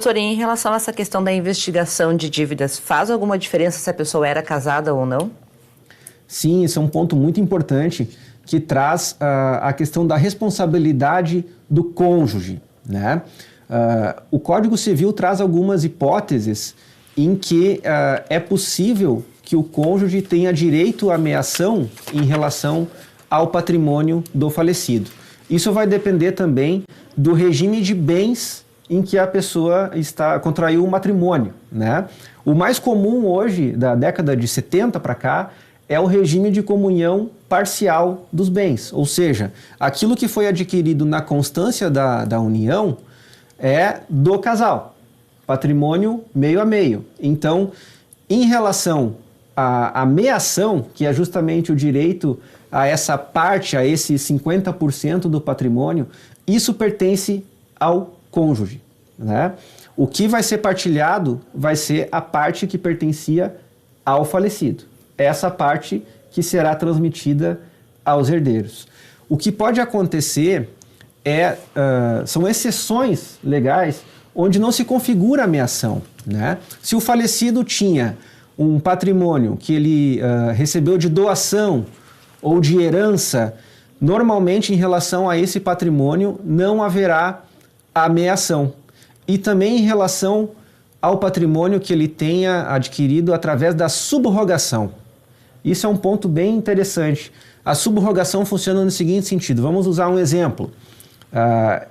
Doutora, em relação a essa questão da investigação de dívidas, faz alguma diferença se a pessoa era casada ou não? Sim, isso é um ponto muito importante que traz a questão da responsabilidade do cônjuge, né? O Código Civil traz algumas hipóteses em que é possível que o cônjuge tenha direito à meação em relação ao patrimônio do falecido. Isso vai depender também do regime de bens em que a pessoa contraiu o matrimônio, né? O mais comum hoje, da década de 70 para cá, é o regime de comunhão parcial dos bens, ou seja, aquilo que foi adquirido na constância da união é do casal, patrimônio meio a meio. Então, em relação à meação, que é justamente o direito a essa parte, a esse 50% do patrimônio, isso pertence ao cônjuge, né? O que vai ser partilhado vai ser a parte que pertencia ao falecido. Essa parte que será transmitida aos herdeiros. O que pode acontecer são exceções legais onde não se configura a meação, né? Se o falecido tinha um patrimônio que ele recebeu de doação ou de herança, normalmente em relação a esse patrimônio não haverá a meação. E também em relação ao patrimônio que ele tenha adquirido através da subrogação. Isso é um ponto bem interessante. A subrogação funciona no seguinte sentido. Vamos usar um exemplo.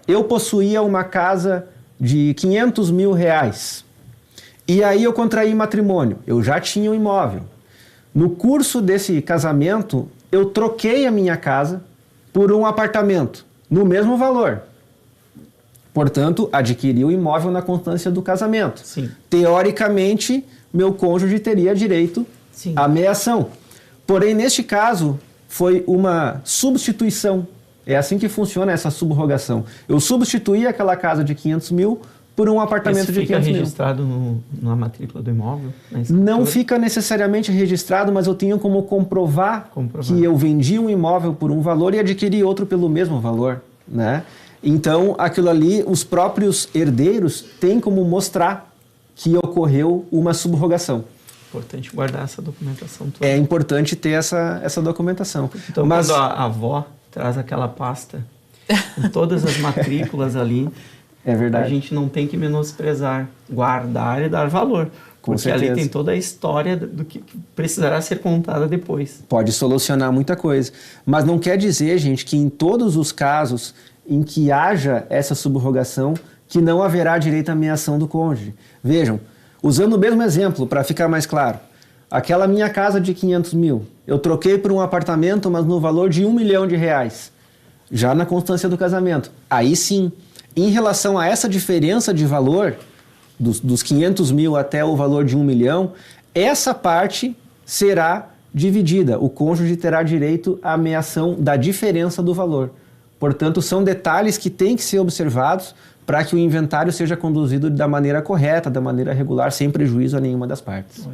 Eu possuía uma casa de 500 mil reais. E aí eu contraí matrimônio. Eu já tinha um imóvel. No curso desse casamento, eu troquei a minha casa por um apartamento, no mesmo valor. Portanto, adquiri o imóvel na constância do casamento. Sim. Teoricamente, meu cônjuge teria direito à meação. Porém, neste caso, foi uma substituição. É assim que funciona essa subrogação. Eu substituí aquela casa de 500 mil por um apartamento de 500 mil. Fica registrado na matrícula do imóvel? Não fica necessariamente registrado, mas eu tenho como comprovar que eu vendi um imóvel por um valor e adquiri outro pelo mesmo valor, né? Então, aquilo ali, os próprios herdeiros têm como mostrar que ocorreu uma subrogação. Importante guardar essa documentação toda. É importante ter essa documentação. Então, quando a avó traz aquela pasta com todas as matrículas ali, é verdade. A gente não tem que menosprezar, guardar e dar valor. Com porque certeza. Ali tem toda a história do que precisará ser contada depois. Pode solucionar muita coisa. Mas não quer dizer, gente, que em todos os casos em que haja essa subrogação, que não haverá direito à meação do cônjuge. Vejam, usando o mesmo exemplo, para ficar mais claro, aquela minha casa de 500 mil, eu troquei por um apartamento, mas no valor de R$1 milhão, já na constância do casamento. Aí sim, em relação a essa diferença de valor, dos 500 mil até o valor de 1 milhão, essa parte será dividida. O cônjuge terá direito à meação da diferença do valor. Portanto, são detalhes que têm que ser observados para que o inventário seja conduzido da maneira correta, da maneira regular, sem prejuízo a nenhuma das partes.